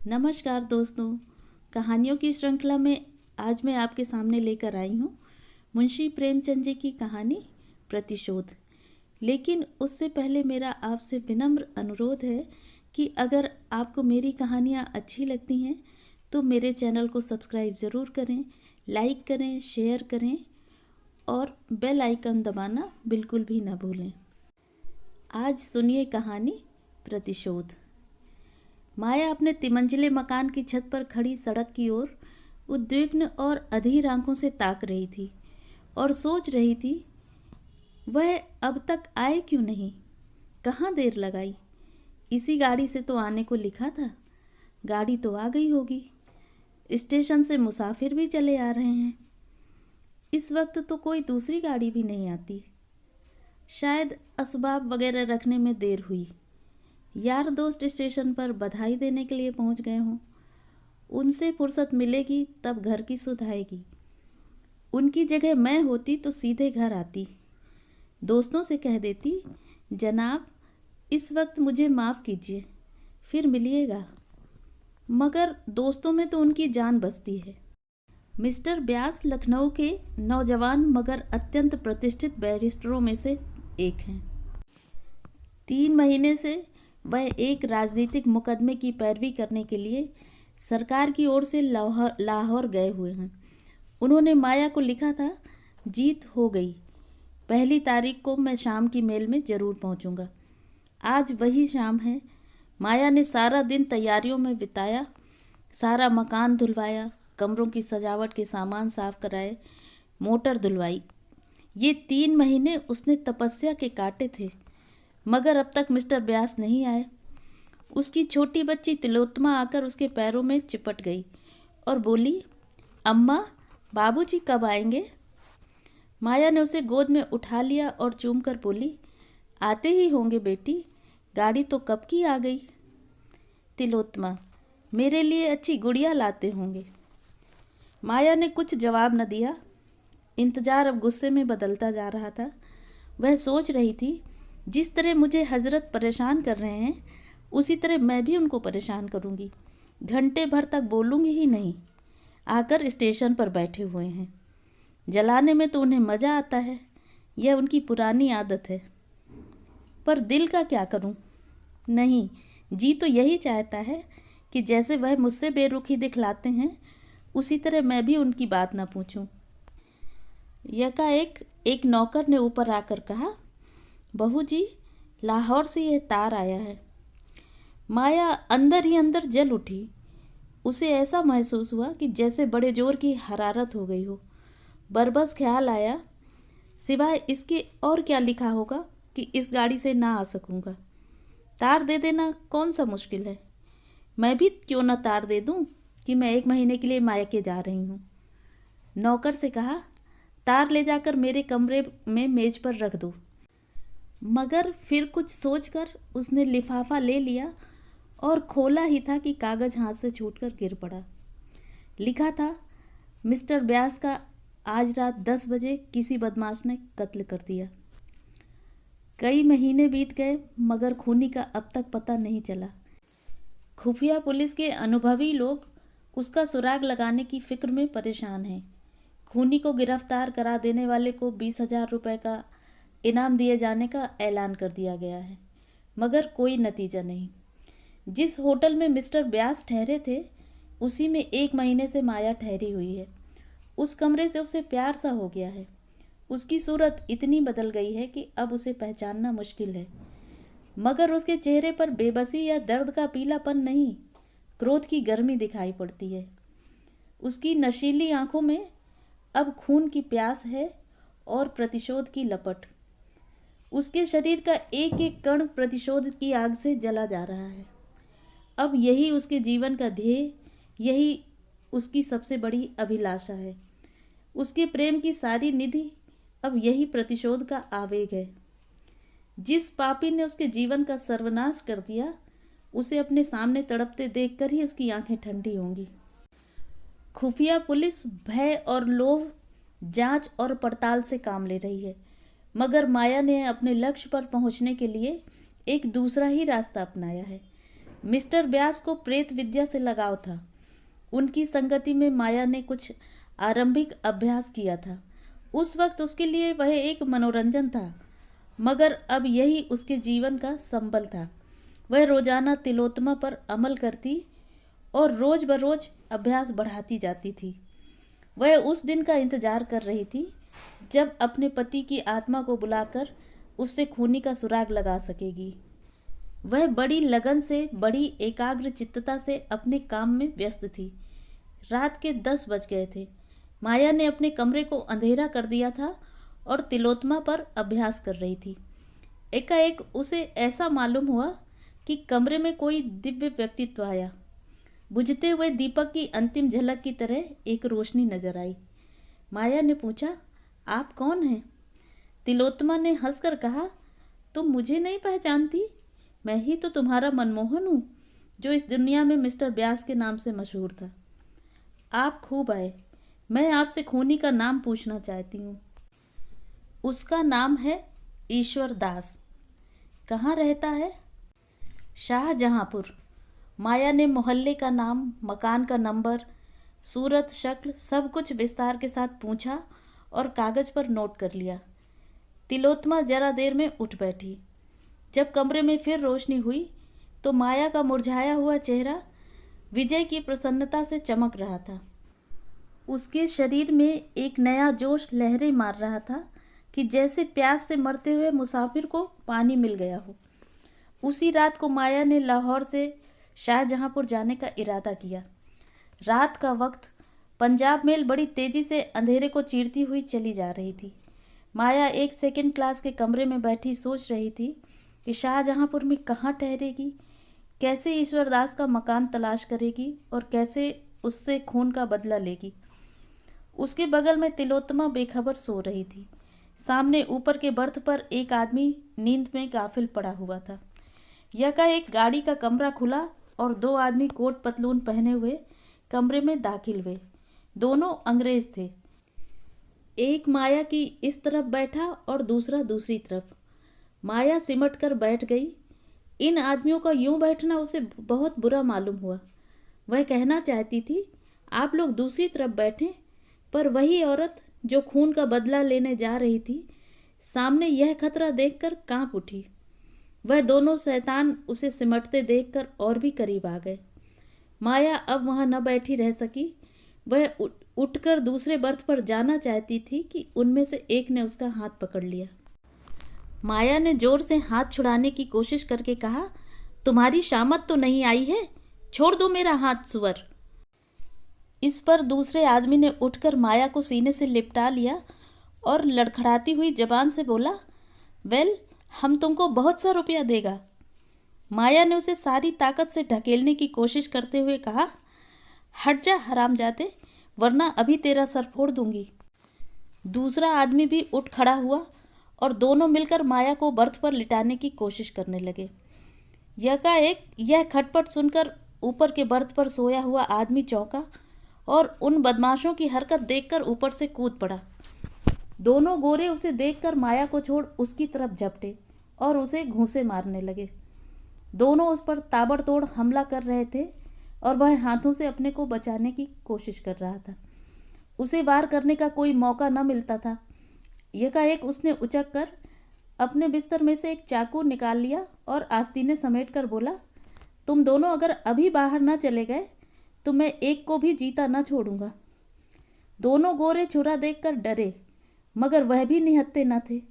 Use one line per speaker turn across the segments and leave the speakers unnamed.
नमस्कार दोस्तों, कहानियों की श्रृंखला में आज मैं आपके सामने लेकर आई हूँ मुंशी प्रेमचंद जी की कहानी प्रतिशोध। लेकिन उससे पहले मेरा आपसे विनम्र अनुरोध है कि अगर आपको मेरी कहानियाँ अच्छी लगती हैं तो मेरे चैनल को सब्सक्राइब ज़रूर करें, लाइक करें, शेयर करें और बेल आइकन दबाना बिल्कुल भी ना भूलें। आज सुनिए कहानी प्रतिशोध। माया अपने तिमंजिले मकान की छत पर खड़ी सड़क की ओर उद्विग्न और अधीर आंखों से ताक रही थी और सोच रही थी, वह अब तक आए क्यों नहीं, कहाँ देर लगाई। इसी गाड़ी से तो आने को लिखा था, गाड़ी तो आ गई होगी। स्टेशन से मुसाफिर भी चले आ रहे हैं। इस वक्त तो कोई दूसरी गाड़ी भी नहीं आती। शायद असबाब वगैरह रखने में देर हुई। यार दोस्त स्टेशन पर बधाई देने के लिए पहुंच गए हों। उनसे फुर्सत मिलेगी तब घर की सुध आएगी। उनकी जगह मैं होती तो सीधे घर आती, दोस्तों से कह देती, जनाब इस वक्त मुझे माफ़ कीजिए, फिर मिलिएगा। मगर दोस्तों में तो उनकी जान बसती है। मिस्टर व्यास लखनऊ के नौजवान मगर अत्यंत प्रतिष्ठित बैरिस्टरों में से एक हैं। 3 महीने से वह एक राजनीतिक मुकदमे की पैरवी करने के लिए सरकार की ओर से लाहौर गए हुए हैं। उन्होंने माया को लिखा था, जीत हो गई, 1 तारीख को मैं शाम की मेल में ज़रूर पहुंचूंगा। आज वही शाम है। माया ने सारा दिन तैयारियों में बिताया, सारा मकान धुलवाया, कमरों की सजावट के सामान साफ कराए, मोटर धुलवाई। ये 3 महीने उसने तपस्या के काटे थे, मगर अब तक मिस्टर व्यास नहीं आए। उसकी छोटी बच्ची तिलोत्तमा आकर उसके पैरों में चिपट गई और बोली, अम्मा बाबूजी कब आएंगे। माया ने उसे गोद में उठा लिया और चूमकर बोली, आते ही होंगे बेटी, गाड़ी तो कब की आ गई। तिलोत्तमा, मेरे लिए अच्छी गुड़िया लाते होंगे। माया ने कुछ जवाब न दिया। इंतजार अब गुस्से में बदलता जा रहा था। वह सोच रही थी, जिस तरह मुझे हजरत परेशान कर रहे हैं उसी तरह मैं भी उनको परेशान करूंगी। घंटे भर तक बोलूंगी ही नहीं। आकर स्टेशन पर बैठे हुए हैं। जलाने में तो उन्हें मज़ा आता है, यह उनकी पुरानी आदत है। पर दिल का क्या करूं? नहीं, जी तो यही चाहता है कि जैसे वह मुझसे बेरुखी दिखलाते हैं उसी तरह मैं भी उनकी बात ना पूछूं। यकाएक एक नौकर ने ऊपर आकर कहा, बहू जी, लाहौर से यह तार आया है। माया अंदर ही अंदर जल उठी। उसे ऐसा महसूस हुआ कि जैसे बड़े जोर की हरारत हो गई हो। बरबस ख्याल आया, सिवाय इसके और क्या लिखा होगा कि इस गाड़ी से ना आ सकूंगा। तार दे देना कौन सा मुश्किल है। मैं भी क्यों ना तार दे दूं कि मैं 1 महीने के लिए मायके जा रही हूँ। नौकर से कहा, तार ले जाकर मेरे कमरे में मेज पर रख दो। मगर फिर कुछ सोचकर उसने लिफाफा ले लिया और खोला ही था कि कागज़ हाथ से छूटकर गिर पड़ा। लिखा था, मिस्टर व्यास का आज रात 10 बजे किसी बदमाश ने कत्ल कर दिया। कई महीने बीत गए मगर खूनी का अब तक पता नहीं चला। खुफिया पुलिस के अनुभवी लोग उसका सुराग लगाने की फिक्र में परेशान हैं। खूनी को गिरफ्तार करा देने वाले को 20,000 रुपये का इनाम दिए जाने का ऐलान कर दिया गया है, मगर कोई नतीजा नहीं। जिस होटल में मिस्टर व्यास ठहरे थे उसी में 1 महीने से माया ठहरी हुई है। उस कमरे से उसे प्यार सा हो गया है। उसकी सूरत इतनी बदल गई है कि अब उसे पहचानना मुश्किल है। मगर उसके चेहरे पर बेबसी या दर्द का पीलापन नहीं, क्रोध की गर्मी दिखाई पड़ती है। उसकी नशीली आंखों में अब खून की प्यास है और प्रतिशोध की लपट। उसके शरीर का एक एक कण प्रतिशोध की आग से जला जा रहा है। अब यही उसके जीवन का ध्येय, यही उसकी सबसे बड़ी अभिलाषा है। उसके प्रेम की सारी निधि अब यही प्रतिशोध का आवेग है। जिस पापी ने उसके जीवन का सर्वनाश कर दिया उसे अपने सामने तड़पते देखकर ही उसकी आंखें ठंडी होंगी। खुफिया पुलिस भय और लोभ, जांच और पड़ताल से काम ले रही है, मगर माया ने अपने लक्ष्य पर पहुंचने के लिए एक दूसरा ही रास्ता अपनाया है। मिस्टर व्यास को प्रेत विद्या से लगाव था। उनकी संगति में माया ने कुछ आरंभिक अभ्यास किया था। उस वक्त उसके लिए वह एक मनोरंजन था, मगर अब यही उसके जीवन का संबल था। वह रोजाना तिलोत्तमा पर अमल करती और रोज बरोज अभ्यास बढ़ाती जाती थी। वह उस दिन का इंतजार कर रही थी जब अपने पति की आत्मा को बुलाकर उससे खूनी का सुराग लगा सकेगी। वह बड़ी लगन से, बड़ी एकाग्र चित्तता से अपने काम में व्यस्त थी। रात के 10 बज गए थे। माया ने अपने कमरे को अंधेरा कर दिया था और तिलोत्तमा पर अभ्यास कर रही थी। एकाएक उसे ऐसा मालूम हुआ कि कमरे में कोई दिव्य व्यक्तित्व आया। बुझते हुए दीपक की अंतिम झलक की तरह एक रोशनी नजर आई। माया ने पूछा, आप कौन हैं? तिलोत्तमा ने हंसकर कहा, तुम मुझे नहीं पहचानती? मैं ही तो तुम्हारा मनमोहन हूँ, जो इस दुनिया में मिस्टर व्यास के नाम से मशहूर था। आप खूब आए। मैं आपसे खूनी का नाम पूछना चाहती हूँ। उसका नाम है ईश्वर दास। कहाँ रहता है? शाहजहांपुर। माया ने मोहल्ले का नाम, मकान का नंबर, सूरत, शक्ल सब कुछ विस्तार के साथ पूछा और कागज पर नोट कर लिया। तिलोत्तमा जरा देर में उठ बैठी। जब कमरे में फिर रोशनी हुई तो माया का मुरझाया हुआ चेहरा विजय की प्रसन्नता से चमक रहा था। उसके शरीर में एक नया जोश लहरें मार रहा था कि जैसे प्यास से मरते हुए मुसाफिर को पानी मिल गया हो। उसी रात को माया ने लाहौर से शाहजहांपुर जाने का इरादा किया। रात का वक्त, पंजाब मेल बड़ी तेजी से अंधेरे को चीरती हुई चली जा रही थी। माया एक सेकंड क्लास के कमरे में बैठी सोच रही थी कि शाहजहांपुर में कहाँ ठहरेगी, कैसे ईश्वरदास का मकान तलाश करेगी और कैसे उससे खून का बदला लेगी। उसके बगल में तिलोत्तमा बेखबर सो रही थी। सामने ऊपर के बर्थ पर एक आदमी नींद में गाफिल पड़ा हुआ था। यकाएक गाड़ी का कमरा खुला और 2 आदमी कोट पतलून पहने हुए कमरे में दाखिल हुए। दोनों अंग्रेज थे। एक माया की इस तरफ बैठा और दूसरा दूसरी तरफ। माया सिमट कर बैठ गई। इन आदमियों का यूं बैठना उसे बहुत बुरा मालूम हुआ। वह कहना चाहती थी, आप लोग दूसरी तरफ बैठें, पर वही औरत जो खून का बदला लेने जा रही थी, सामने यह खतरा देखकर कांप उठी। वह दोनों शैतान उसे सिमटते देखकर और भी करीब आ गए। माया अब वहां न बैठी रह सकी। वह उठकर दूसरे बर्थ पर जाना चाहती थी कि उनमें से एक ने उसका हाथ पकड़ लिया। माया ने जोर से हाथ छुड़ाने की कोशिश करके कहा, तुम्हारी शामत तो नहीं आई है, छोड़ दो मेरा हाथ सुअर। इस पर दूसरे आदमी ने उठकर माया को सीने से लिपटा लिया और लड़खड़ाती हुई जबान से बोला, वेल, हम तुमको बहुत सा रुपया देगा। माया ने उसे सारी ताकत से ढकेलने की कोशिश करते हुए कहा, हट जा हरामजादे, वरना अभी तेरा सर फोड़ दूंगी। दूसरा आदमी भी उठ खड़ा हुआ और दोनों मिलकर माया को बर्थ पर लिटाने की कोशिश करने लगे। यकाएक यह खटपट सुनकर ऊपर के बर्थ पर सोया हुआ आदमी चौंका और उन बदमाशों की हरकत देखकर ऊपर से कूद पड़ा। दोनों गोरे उसे देखकर माया को छोड़ उसकी तरफ झपटे और उसे घूंसे मारने लगे। दोनों उस पर ताबड़तोड़ हमला कर रहे थे और वह हाथों से अपने को बचाने की कोशिश कर रहा था। उसे वार करने का कोई मौका न मिलता था। यकाएक उसने उचक कर अपने बिस्तर में से एक चाकू निकाल लिया और आस्तीनें समेट कर बोला, तुम दोनों अगर अभी बाहर न चले गए तो मैं एक को भी जीता न छोड़ूंगा। दोनों गोरे छुरा देखकर डरे, मगर वह भी निहत्थे न थे।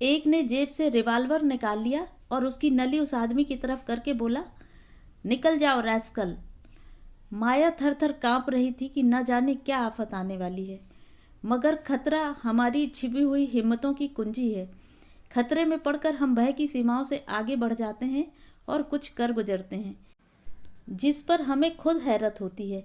एक ने जेब से रिवाल्वर निकाल लिया और उसकी नली उस आदमी की तरफ करके बोला, निकल जाओ रैस्कल। माया थर थर कांप रही थी कि न जाने क्या आफत आने वाली है, मगर खतरा हमारी छिपी हुई हिम्मतों की कुंजी है। खतरे में पड़कर हम भय की सीमाओं से आगे बढ़ जाते हैं और कुछ कर गुजरते हैं जिस पर हमें खुद हैरत होती है।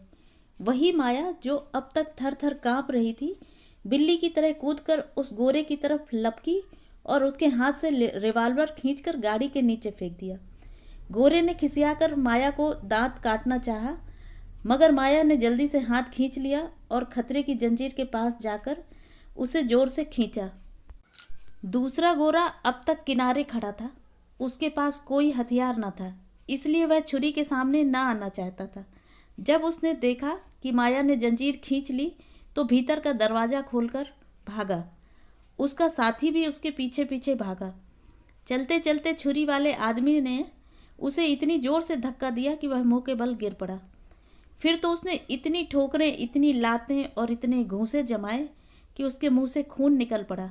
वही माया जो अब तक थर थर कांप रही थी, बिल्ली की तरह कूदकर उस गोरे की तरफ लपकी और उसके हाथ से रिवाल्वर खींचकर गाड़ी के नीचे फेंक दिया। गोरे ने खिसियाकर माया को दांत काटना चाहा, मगर माया ने जल्दी से हाथ खींच लिया और खतरे की जंजीर के पास जाकर उसे जोर से खींचा। दूसरा गोरा अब तक किनारे खड़ा था। उसके पास कोई हथियार न था, इसलिए वह छुरी के सामने ना आना चाहता था। जब उसने देखा कि माया ने जंजीर खींच ली तो भीतर का दरवाज़ा खोलकर भागा। उसका साथी भी उसके पीछे पीछे भागा। चलते चलते छुरी वाले आदमी ने उसे इतनी ज़ोर से धक्का दिया कि वह मुंह के बल गिर पड़ा। फिर तो उसने इतनी ठोकरें, इतनी लातें और इतने घूंसे जमाए कि उसके मुंह से खून निकल पड़ा।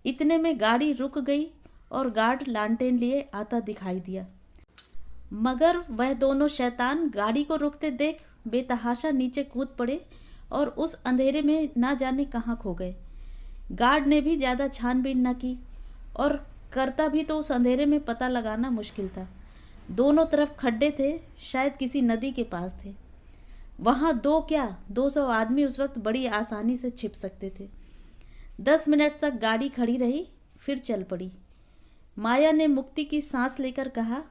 इतने में गाड़ी रुक गई और गार्ड लालटेन लिए आता दिखाई दिया, मगर वह दोनों शैतान गाड़ी को रुकते देख बेतहाशा नीचे कूद पड़े और उस अंधेरे में ना जाने कहाँ खो गए। गार्ड ने भी ज़्यादा छानबीन न की और करता भी तो उस अंधेरे में पता लगाना मुश्किल था। दोनों तरफ खड्डे थे, शायद किसी नदी के पास थे। वहाँ 200 आदमी उस वक्त बड़ी आसानी से छिप सकते थे। 10 मिनट तक गाड़ी खड़ी रही, फिर चल पड़ी। माया ने मुक्ति की सांस लेकर कहा,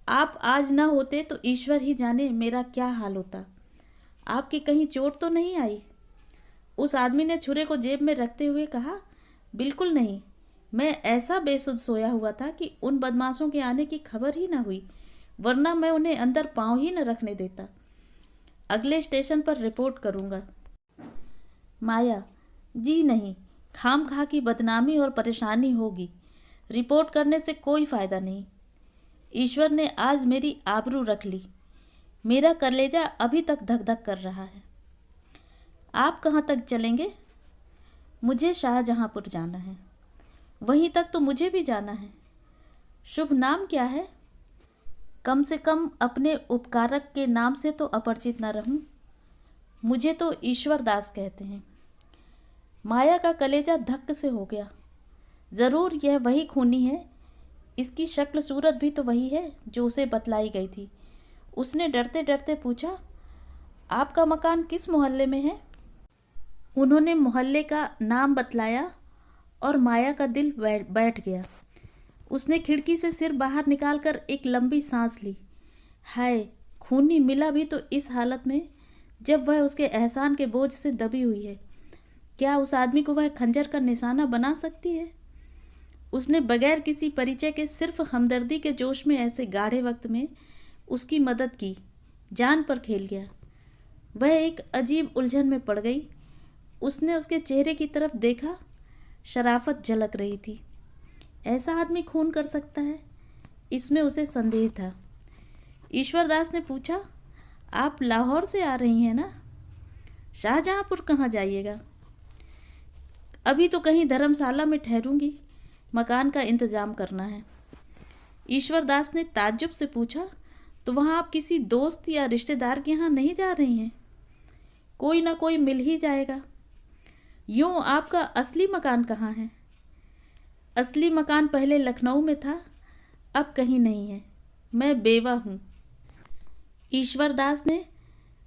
आप आज ना होते तो ईश्वर ही जाने मेरा क्या हाल होता। आपकी कहीं चोट तो नहीं आई? उस आदमी ने छुरे को जेब में रखते हुए कहा, बिल्कुल नहीं। मैं ऐसा बेसुध सोया हुआ था कि उन बदमाशों के आने की खबर ही ना हुई, वरना मैं उन्हें अंदर पाँव ही न रखने देता। अगले स्टेशन पर रिपोर्ट करूँगा। माया, जी नहीं, खामखा की बदनामी और परेशानी होगी। रिपोर्ट करने से कोई फ़ायदा नहीं। ईश्वर ने आज मेरी आबरू रख ली। मेरा कलेजा अभी तक धक धक कर रहा है। आप कहाँ तक चलेंगे? मुझे शाहजहाँपुर जाना है। वहीं तक तो मुझे भी जाना है। शुभ नाम क्या है? कम से कम अपने उपकारक के नाम से तो अपरिचित न रहूं। मुझे तो ईश्वर दास कहते हैं। माया का कलेजा धक्क से हो गया। ज़रूर यह वही खूनी है। इसकी शक्ल सूरत भी तो वही है जो उसे बतलाई गई थी। उसने डरते डरते पूछा, आपका मकान किस मोहल्ले में है? उन्होंने मोहल्ले का नाम बतलाया और माया का दिल बैठ गया। उसने खिड़की से सिर बाहर निकालकर एक लंबी सांस ली। हाय, खूनी मिला भी तो इस हालत में, जब वह उसके एहसान के बोझ से दबी हुई है। क्या उस आदमी को वह खंजर का निशाना बना सकती है? उसने बगैर किसी परिचय के सिर्फ हमदर्दी के जोश में ऐसे गाढ़े वक्त में उसकी मदद की। जान पर खेल गया। वह एक अजीब उलझन में पड़ गई। उसने उसके चेहरे की तरफ देखा। शराफत झलक रही थी। ऐसा आदमी खून कर सकता है, इसमें उसे संदेह था। ईश्वरदास ने पूछा, आप लाहौर से आ रही हैं ना? शाहजहाँपुर कहाँ जाइएगा? अभी तो कहीं धर्मशाला में ठहरूंगी। मकान का इंतजाम करना है। ईश्वरदास ने ताज्जुब से पूछा, तो वहाँ आप किसी दोस्त या रिश्तेदार के यहाँ नहीं जा रही हैं? कोई ना कोई मिल ही जाएगा। यूँ आपका असली मकान कहाँ है? असली मकान पहले लखनऊ में था, अब कहीं नहीं है। मैं बेवा हूँ। ईश्वरदास ने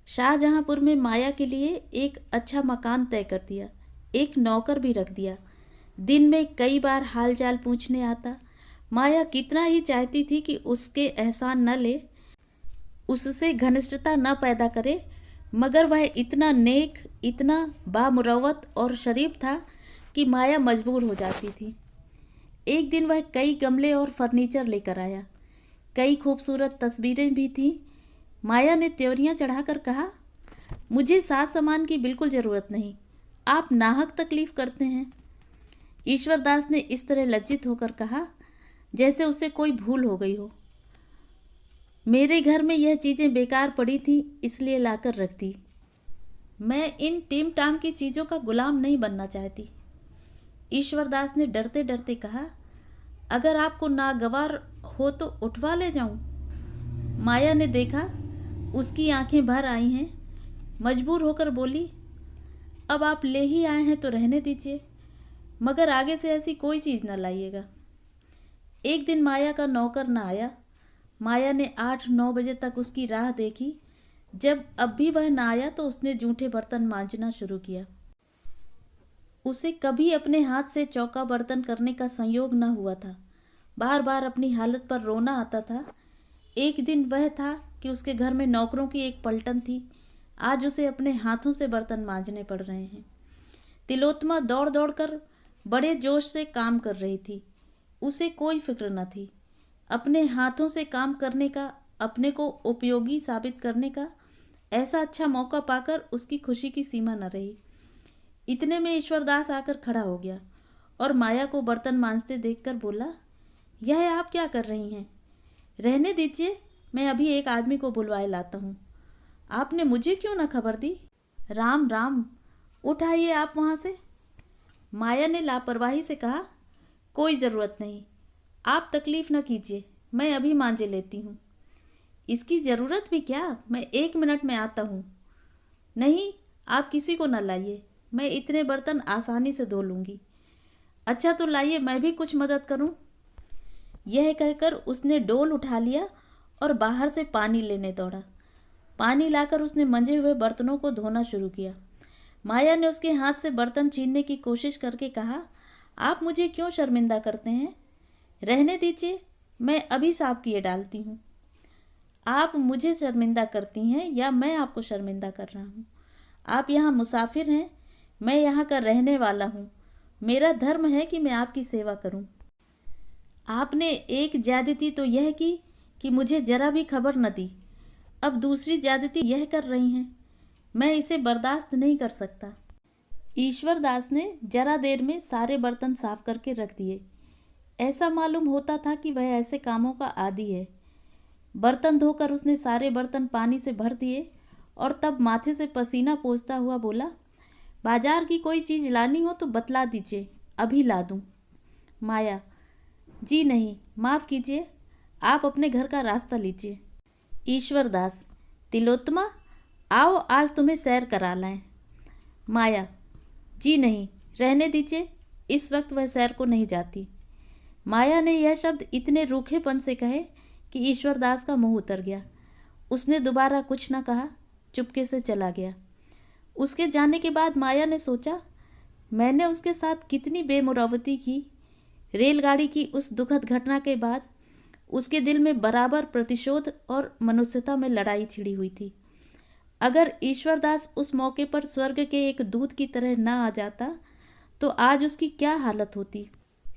शाहजहाँपुर में माया के लिए एक अच्छा मकान तय कर दिया। एक नौकर भी रख दिया। दिन में कई बार हाल चाल पूछने आता। माया कितना ही चाहती थी कि उसके एहसान न ले, उससे घनिष्ठता न पैदा करे, मगर वह इतना नेक, इतना बामुरवत और शरीफ था कि माया मजबूर हो जाती थी। एक दिन वह कई गमले और फर्नीचर लेकर आया। कई खूबसूरत तस्वीरें भी थीं। माया ने त्योरियां चढ़ाकर कहा, मुझे साज सामान की बिल्कुल ज़रूरत नहीं, आप नाहक तकलीफ़ करते हैं। ईश्वरदास ने इस तरह लज्जित होकर कहा जैसे उसे कोई भूल हो गई हो। मेरे घर में यह चीज़ें बेकार पड़ी थीं, इसलिए लाकर रख दी। मैं इन टीम टाम की चीज़ों का गुलाम नहीं बनना चाहती। ईश्वरदास ने डरते डरते कहा, अगर आपको नागवार हो तो उठवा ले जाऊं। माया ने देखा उसकी आंखें भर आई हैं। मजबूर होकर बोली, अब आप ले ही आए हैं तो रहने दीजिए, मगर आगे से ऐसी कोई चीज़ न लाइएगा। एक दिन माया का नौकर न आया। माया ने 8-9 बजे तक उसकी राह देखी। जब अब भी वह न आया तो उसने जूठे बर्तन मांजना शुरू किया। उसे कभी अपने हाथ से चौका बर्तन करने का संयोग न हुआ था। बार बार अपनी हालत पर रोना आता था। एक दिन वह था कि उसके घर में नौकरों की एक पलटन थी। आज उसे अपने हाथों से बर्तन मांजने पड़ रहे हैं। तिलोत्तमा दौड़ दौड़ कर बड़े जोश से काम कर रही थी। उसे कोई फिक्र न थी। अपने हाथों से काम करने का, अपने को उपयोगी साबित करने का ऐसा अच्छा मौका पाकर उसकी खुशी की सीमा न रही। इतने में ईश्वरदास आकर खड़ा हो गया और माया को बर्तन मांजते देखकर बोला, यह आप क्या कर रही हैं? रहने दीजिए, मैं अभी एक आदमी को बुलवाए लाता हूँ। आपने मुझे क्यों न खबर दी? राम राम, उठाइए आप वहाँ से। माया ने लापरवाही से कहा, कोई ज़रूरत नहीं, आप तकलीफ़ न कीजिए, मैं अभी मांजे लेती हूँ। इसकी ज़रूरत भी क्या, मैं 1 मिनट में आता हूँ। नहीं, आप किसी को न लाइए, मैं इतने बर्तन आसानी से धो लूँगी। अच्छा तो लाइए, मैं भी कुछ मदद करूँ। यह कहकर उसने डोल उठा लिया और बाहर से पानी लेने दौड़ा। पानी लाकर उसने मंजे हुए बर्तनों को धोना शुरू किया। माया ने उसके हाथ से बर्तन छीनने की कोशिश करके कहा, आप मुझे क्यों शर्मिंदा करते हैं? रहने दीजिए, मैं अभी साफ किए डालती हूँ। आप मुझे शर्मिंदा करती हैं या मैं आपको शर्मिंदा कर रहा हूँ? आप यहाँ मुसाफिर हैं, मैं यहाँ का रहने वाला हूँ। मेरा धर्म है कि मैं आपकी सेवा करूँ। आपने एक ज्यादती तो यह की कि मुझे जरा भी खबर न दी, अब दूसरी ज्यादती यह कर रही हैं। मैं इसे बर्दाश्त नहीं कर सकता। ईश्वरदास ने जरा देर में सारे बर्तन साफ करके रख दिए। ऐसा मालूम होता था कि वह ऐसे कामों का आदी है। बर्तन धोकर उसने सारे बर्तन पानी से भर दिए और तब माथे से पसीना पोंछता हुआ बोला, बाजार की कोई चीज़ लानी हो तो बतला दीजिए, अभी ला दूँ। माया, जी नहीं, माफ़ कीजिए, आप अपने घर का रास्ता लीजिए। ईश्वरदास, तिलोत्तमा, आओ आज तुम्हें सैर करा लाएं। माया, जी नहीं, रहने दीजिए, इस वक्त वह सैर को नहीं जाती। माया ने यह शब्द इतने रूखेपन से कहे कि ईश्वरदास का मुंह उतर गया। उसने दोबारा कुछ न कहा, चुपके से चला गया। उसके जाने के बाद माया ने सोचा, मैंने उसके साथ कितनी बेमुरवती की। रेलगाड़ी की उस दुखद घटना के बाद उसके दिल में बराबर प्रतिशोध और मनुष्यता में लड़ाई छिड़ी हुई थी। अगर ईश्वरदास उस मौके पर स्वर्ग के एक दूत की तरह न आ जाता तो आज उसकी क्या हालत होती।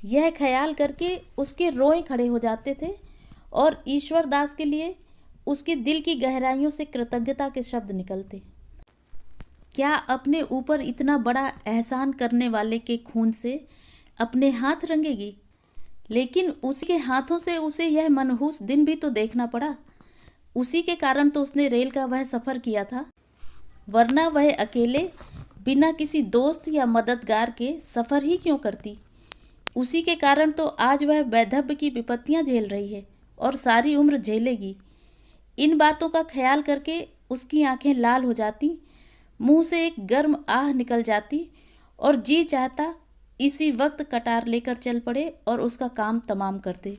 यह ख्याल करके उसके रोए खड़े हो जाते थे और ईश्वरदास के लिए उसके दिल की गहराइयों से कृतज्ञता के शब्द निकलते। क्या अपने ऊपर इतना बड़ा एहसान करने वाले के खून से अपने हाथ रंगेगी? लेकिन उसके हाथों से उसे यह मनहूस दिन भी तो देखना पड़ा। उसी के कारण तो उसने रेल का वह सफ़र किया था, वरना वह अकेले बिना किसी दोस्त या मददगार के सफ़र ही क्यों करती। उसी के कारण तो आज वह वैधव्य की विपत्तियां झेल रही है और सारी उम्र झेलेगी। इन बातों का ख्याल करके उसकी आंखें लाल हो जाती, मुंह से एक गर्म आह निकल जाती और जी चाहता इसी वक्त कटार लेकर चल पड़े और उसका काम तमाम कर दे।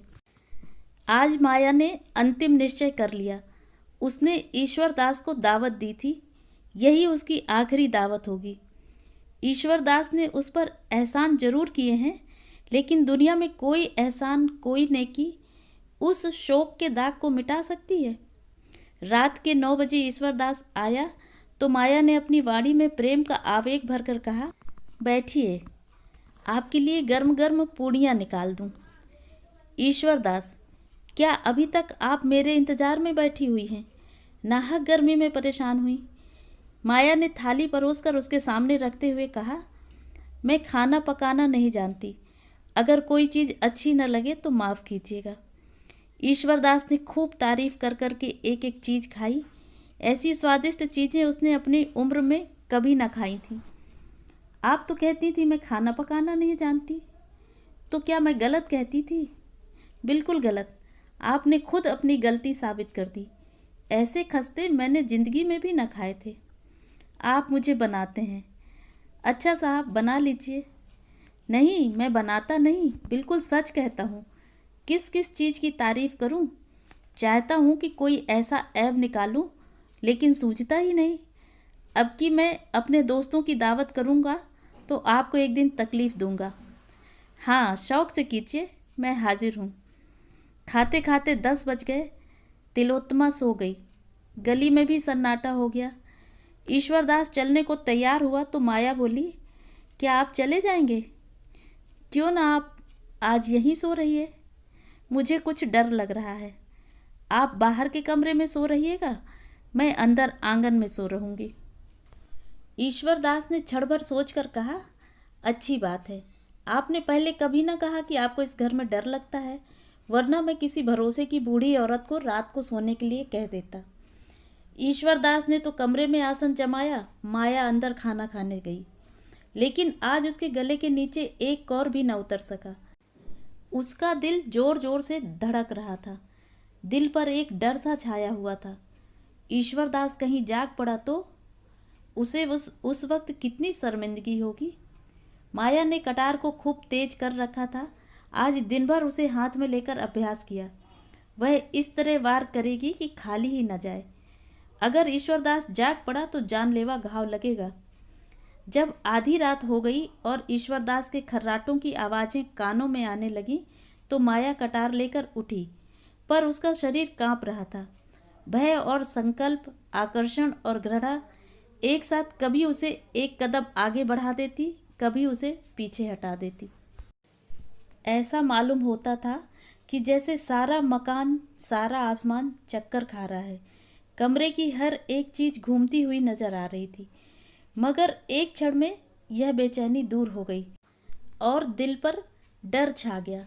आज माया ने अंतिम निश्चय कर लिया। उसने ईश्वरदास को दावत दी थी, यही उसकी आखिरी दावत होगी। ईश्वरदास ने उस पर एहसान जरूर किए हैं, लेकिन दुनिया में कोई एहसान, कोई नेकी उस शोक के दाग को मिटा सकती है। रात के 9 बजे ईश्वरदास आया तो माया ने अपनी वाणी में प्रेम का आवेग भरकर कहा, बैठिए, आपके लिए गर्म गर्म पूड़ियाँ निकाल दूँ। ईश्वरदास, क्या अभी तक आप मेरे इंतजार में बैठी हुई हैं? नाहक गर्मी में परेशान हुई। माया ने थाली परोसकर उसके सामने रखते हुए कहा, मैं खाना पकाना नहीं जानती, अगर कोई चीज़ अच्छी न लगे तो माफ़ कीजिएगा। ईश्वरदास ने खूब तारीफ कर कर के एक एक चीज़ खाई। ऐसी स्वादिष्ट चीज़ें उसने अपनी उम्र में कभी न खाई थी। आप तो कहती थी मैं खाना पकाना नहीं जानती, तो क्या मैं गलत कहती थी? बिल्कुल गलत। आपने खुद अपनी गलती साबित कर दी। ऐसे खस्ते मैंने ज़िंदगी में भी न खाए थे। आप मुझे बनाते हैं। अच्छा साहब, बना लीजिए। नहीं, मैं बनाता नहीं, बिल्कुल सच कहता हूँ। किस किस चीज़ की तारीफ़ करूँ? चाहता हूँ कि कोई ऐसा ऐब निकालूँ, लेकिन सूझता ही नहीं। अब कि मैं अपने दोस्तों की दावत करूँगा तो आपको एक दिन तकलीफ़ दूँगा। हाँ, शौक़ से कीजिए, मैं हाजिर हूँ। खाते खाते 10 बज गए। तिलोत्तमा सो गई। गली में भी सन्नाटा हो गया। ईश्वरदास चलने को तैयार हुआ तो माया बोली, क्या आप चले जाएंगे? क्यों ना, आप आज यहीं सो रहिए। मुझे कुछ डर लग रहा है। आप बाहर के कमरे में सो रहिएगा, मैं अंदर आंगन में सो रहूँगी। ईश्वर दास ने क्षण भर सोच कर कहा, अच्छी बात है। आपने पहले कभी ना कहा कि आपको इस घर में डर लगता है, वरना मैं किसी भरोसे की बूढ़ी औरत को रात को सोने के लिए कह देता। ईश्वर दास ने तो कमरे में आसन जमाया, माया अंदर खाना खाने गई, लेकिन आज उसके गले के नीचे एक कौर भी न उतर सका। उसका दिल जोर जोर से धड़क रहा था। दिल पर एक डर सा छाया हुआ था। ईश्वर दास कहीं जाग पड़ा तो उसे उस वक्त कितनी शर्मिंदगी होगी। माया ने कटार को खूब तेज कर रखा था। आज दिन भर उसे हाथ में लेकर अभ्यास किया। वह इस तरह वार करेगी कि खाली ही न जाए। अगर ईश्वरदास जाग पड़ा तो जानलेवा घाव लगेगा। जब आधी रात हो गई और ईश्वरदास के खर्राटों की आवाज़ें कानों में आने लगी तो माया कटार लेकर उठी, पर उसका शरीर कांप रहा था। भय और संकल्प, आकर्षण और घृणा एक साथ कभी उसे एक कदम आगे बढ़ा देती, कभी उसे पीछे हटा देती। ऐसा मालूम होता था कि जैसे सारा मकान, सारा आसमान चक्कर खा रहा है। कमरे की हर एक चीज़ घूमती हुई नजर आ रही थी, मगर एक क्षण में यह बेचैनी दूर हो गई और दिल पर डर छा गया।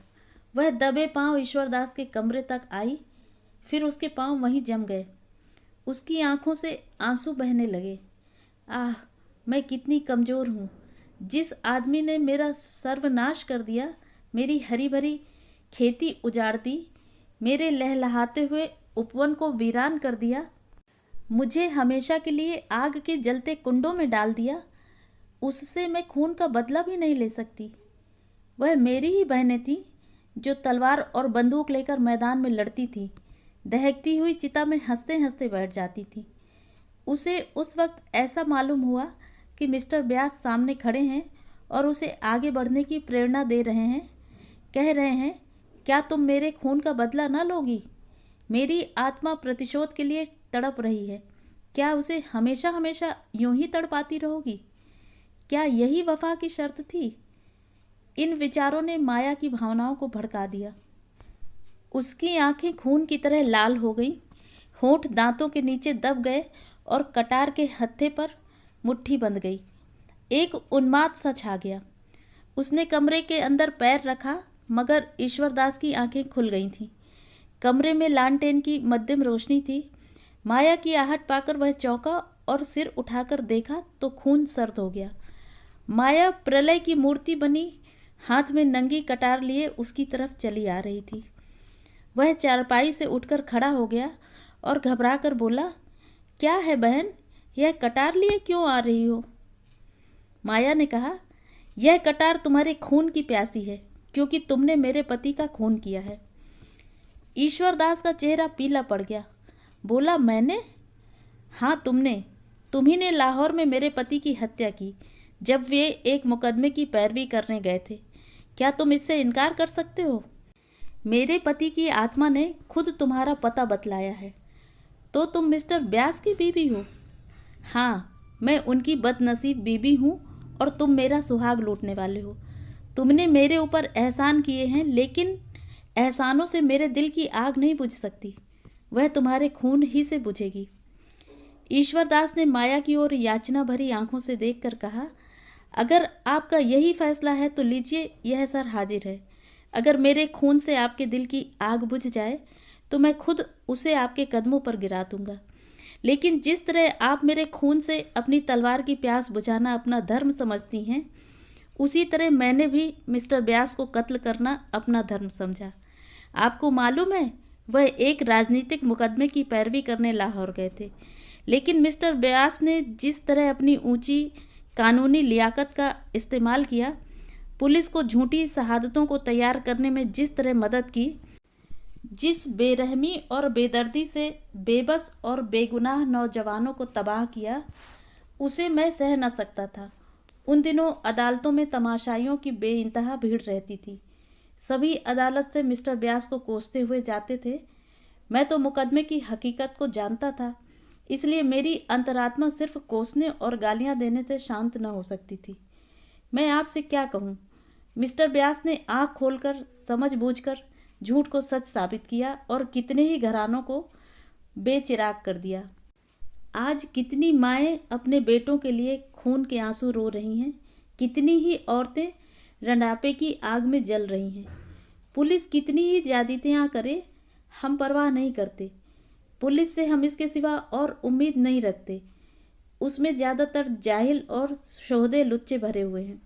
वह दबे पांव ईश्वरदास के कमरे तक आई, फिर उसके पांव वहीं जम गए। उसकी आंखों से आंसू बहने लगे। आह, मैं कितनी कमज़ोर हूँ। जिस आदमी ने मेरा सर्वनाश कर दिया, मेरी हरी भरी खेती उजाड़ दी, मेरे लहलहाते हुए उपवन को वीरान कर दिया, मुझे हमेशा के लिए आग के जलते कुंडों में डाल दिया, उससे मैं खून का बदला भी नहीं ले सकती। वह मेरी ही बहनें थीं जो तलवार और बंदूक लेकर मैदान में लड़ती थीं, दहकती हुई चिता में हंसते हंसते बैठ जाती थीं। उसे उस वक्त ऐसा मालूम हुआ कि मिस्टर व्यास सामने खड़े हैं और उसे आगे बढ़ने की प्रेरणा दे रहे हैं। कह रहे हैं, क्या तुम मेरे खून का बदला न लोगी? मेरी आत्मा प्रतिशोध के लिए तड़प रही है। क्या उसे हमेशा हमेशा यूं ही तड़पाती रहोगी? क्या यही वफा की शर्त थी? इन विचारों ने माया की भावनाओं को भड़का दिया। उसकी आंखें खून की तरह लाल हो गईं, होंठ दांतों के नीचे दब गए और कटार के हत्थे पर मुट्ठी बंध गई। एक उन्माद सा छा गया। उसने कमरे के अंदर पैर रखा, मगर ईश्वरदास की आंखें खुल गई थीं। कमरे में लालटेन की मध्यम रोशनी थी। माया की आहट पाकर वह चौंका और सिर उठाकर देखा तो खून सर्द हो गया। माया प्रलय की मूर्ति बनी, हाथ में नंगी कटार लिए उसकी तरफ चली आ रही थी। वह चारपाई से उठकर खड़ा हो गया और घबराकर बोला, क्या है बहन, यह कटार लिए क्यों आ रही हो? माया ने कहा, यह कटार तुम्हारे खून की प्यासी है, क्योंकि तुमने मेरे पति का खून किया है। ईश्वरदास का चेहरा पीला पड़ गया। बोला, मैंने? हाँ, तुमने। तुम्ही ने लाहौर में मेरे पति की हत्या की, जब वे एक मुकदमे की पैरवी करने गए थे। क्या तुम इससे इनकार कर सकते हो? मेरे पति की आत्मा ने खुद तुम्हारा पता बतलाया है। तो तुम मिस्टर व्यास की बीवी हो? हाँ, मैं उनकी बदनसीब बीवी हूँ और तुम मेरा सुहाग लूटने वाले हो। तुमने मेरे ऊपर एहसान किए हैं, लेकिन एहसानों से मेरे दिल की आग नहीं बुझ सकती, वह तुम्हारे खून ही से बुझेगी। ईश्वरदास ने माया की ओर याचना भरी आंखों से देखकर कहा, अगर आपका यही फैसला है तो लीजिए, यह सर हाजिर है। अगर मेरे खून से आपके दिल की आग बुझ जाए तो मैं खुद उसे आपके कदमों पर गिरा दूंगा। लेकिन जिस तरह आप मेरे खून से अपनी तलवार की प्यास बुझाना अपना धर्म समझती हैं, उसी तरह मैंने भी मिस्टर व्यास को कत्ल करना अपना धर्म समझा। आपको मालूम है, वह एक राजनीतिक मुकदमे की पैरवी करने लाहौर गए थे, लेकिन मिस्टर व्यास ने जिस तरह अपनी ऊंची कानूनी लियाकत का इस्तेमाल किया, पुलिस को झूठी शहादतों को तैयार करने में जिस तरह मदद की, जिस बेरहमी और बेदर्दी से बेबस और बेगुनाह नौजवानों को तबाह किया, उसे मैं सह न सकता था। उन दिनों अदालतों में तमाशाइयों की बेइंतहा भीड़ रहती थी। सभी अदालत से मिस्टर व्यास को कोसते हुए जाते थे। मैं तो मुकदमे की हकीकत को जानता था, इसलिए मेरी अंतरात्मा सिर्फ कोसने और गालियां देने से शांत न हो सकती थी। मैं आपसे क्या कहूँ? मिस्टर व्यास ने आँख खोलकर, समझ बूझकर झूठ को सच साबित किया और कितने ही घरानों को बेचिराग कर दिया। आज कितनी माएँ अपने बेटों के लिए खून के आंसू रो रही हैं, कितनी ही औरतें रंडापे की आग में जल रही हैं। पुलिस कितनी ही ज्यादतियाँ करे, हम परवाह नहीं करते। पुलिस से हम इसके सिवा और उम्मीद नहीं रखते। उसमें ज़्यादातर जाहिल और शोहदे लुच्चे भरे हुए हैं।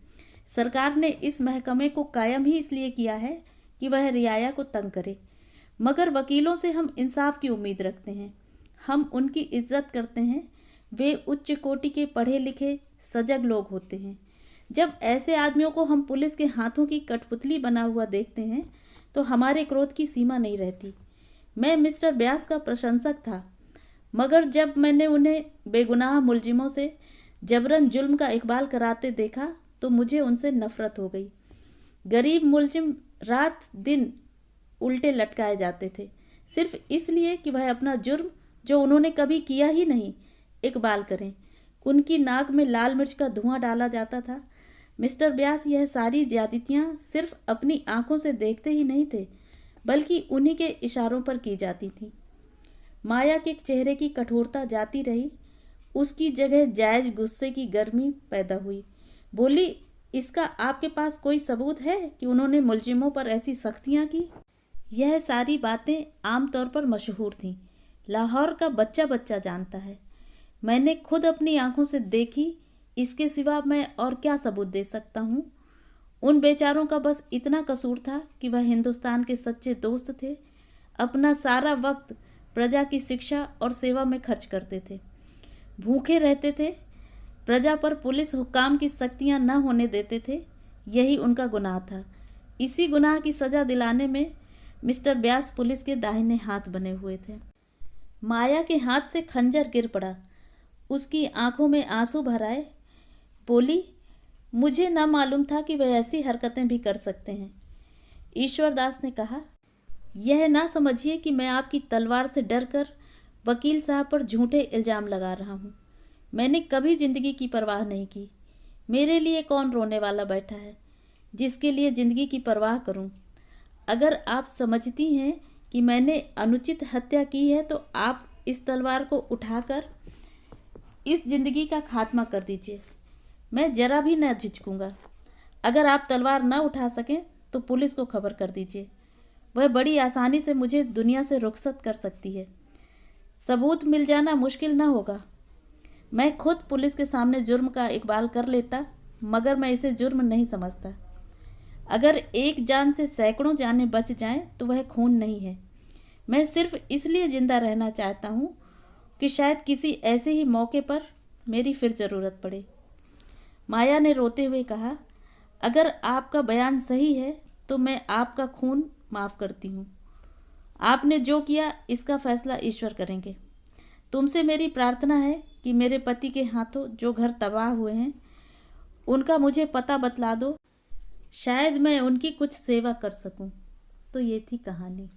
सरकार ने इस महकमे को कायम ही इसलिए किया है कि वह रियाया को तंग करे, मगर वकीलों से हम इंसाफ की उम्मीद रखते हैं। हम उनकी इज्जत करते हैं। वे उच्च कोटि के पढ़े लिखे सजग लोग होते हैं। जब ऐसे आदमियों को हम पुलिस के हाथों की कठपुतली बना हुआ देखते हैं तो हमारे क्रोध की सीमा नहीं रहती। मैं मिस्टर व्यास का प्रशंसक था, मगर जब मैंने उन्हें बेगुनाह मुलजिमों से जबरन जुल्म का इकबाल कराते देखा तो मुझे उनसे नफरत हो गई। गरीब मुलजिम रात दिन उल्टे लटकाए जाते थे, सिर्फ इसलिए कि वह अपना जुर्म, जो उन्होंने कभी किया ही नहीं, इकबाल करें। उनकी नाक में लाल मिर्च का धुआं डाला जाता था। मिस्टर व्यास यह सारी ज्यादतियाँ सिर्फ अपनी आंखों से देखते ही नहीं थे, बल्कि उन्हीं के इशारों पर की जाती थीं। माया के चेहरे की कठोरता जाती रही, उसकी जगह जायज गुस्से की गर्मी पैदा हुई। बोली, इसका आपके पास कोई सबूत है कि उन्होंने मुलजिमों पर ऐसी सख्तियाँ की? यह सारी बातें आमतौर पर मशहूर थीं। लाहौर का बच्चा बच्चा जानता है। मैंने खुद अपनी आंखों से देखी, इसके सिवा मैं और क्या सबूत दे सकता हूँ? उन बेचारों का बस इतना कसूर था कि वह हिंदुस्तान के सच्चे दोस्त थे। अपना सारा वक्त प्रजा की शिक्षा और सेवा में खर्च करते थे, भूखे रहते थे, प्रजा पर पुलिस हुक्काम की सख्तियाँ न होने देते थे। यही उनका गुनाह था। इसी गुनाह की सज़ा दिलाने में मिस्टर व्यास पुलिस के दाहिने हाथ बने हुए थे। माया के हाथ से खंजर गिर पड़ा। उसकी आंखों में आंसू भर आए। बोली, मुझे न मालूम था कि वह ऐसी हरकतें भी कर सकते हैं। ईश्वर दास ने कहा, यह ना समझिए कि मैं आपकी तलवार से डरकर वकील साहब पर झूठे इल्ज़ाम लगा रहा हूँ। मैंने कभी ज़िंदगी की परवाह नहीं की। मेरे लिए कौन रोने वाला बैठा है जिसके लिए ज़िंदगी की परवाह करूँ? अगर आप समझती हैं कि मैंने अनुचित हत्या की है तो आप इस तलवार को उठाकर इस ज़िंदगी का खात्मा कर दीजिए। मैं जरा भी न झिझकूँगा। अगर आप तलवार न उठा सकें तो पुलिस को खबर कर दीजिए। वह बड़ी आसानी से मुझे दुनिया से रुखसत कर सकती है। सबूत मिल जाना मुश्किल न होगा। मैं खुद पुलिस के सामने जुर्म का इकबाल कर लेता, मगर मैं इसे जुर्म नहीं समझता। अगर एक जान से सैकड़ों जानें बच जाएं तो वह खून नहीं है। मैं सिर्फ इसलिए जिंदा रहना चाहता हूँ कि शायद किसी ऐसे ही मौके पर मेरी फिर ज़रूरत पड़े। माया ने रोते हुए कहा, अगर आपका बयान सही है तो मैं आपका खून माफ़ करती हूँ। आपने जो किया इसका फैसला ईश्वर करेंगे। तुमसे मेरी प्रार्थना है कि मेरे पति के हाथों जो घर तबाह हुए हैं उनका मुझे पता बतला दो, शायद मैं उनकी कुछ सेवा कर सकूं। तो ये थी कहानी।